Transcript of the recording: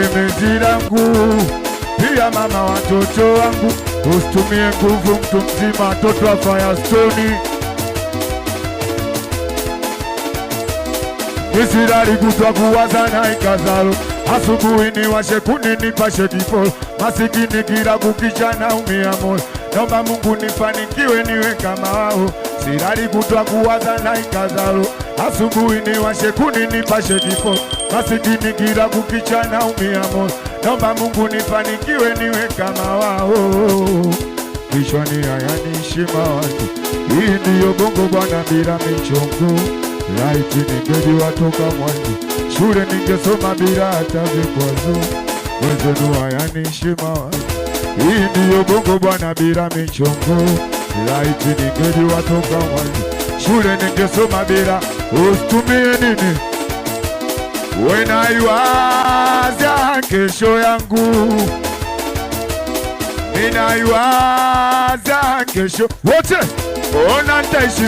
tegemezi langu, pia mama watoto wangu. Usitumie nguvu mtu mzima, watoto wa Firestone. Nisilali kutwa kuwaza na ikazalo, asubuhi niwashe kuni nipashe kipolo, masikini kila kukicha naumia moyo. Naomba Mungu nifanikiwe niwe kama wao. Silali kutwa kuwaza na ikazalo, asubuhi niwashe kuni nipashe kipolo, masikini kila kukicha naumia moyo. Naomba Mungu nifanikiwe niwe kama wao. Kichwani hayaniishi mawazo, hii ndiyo bongo bwana bila michongo. Laiti ningejua toka mwanzo, shule ningesoma bila hata vikwazo. Wenzenu hayaniishi mawazo, hii ndiyo bongo bwana bila michongo. Laiti ningejua toka mwanzo, shule ningesoma bila. Usitumie nini wenaiwaza kesho yangu, minaiwaza kesho wote ona nitaishi.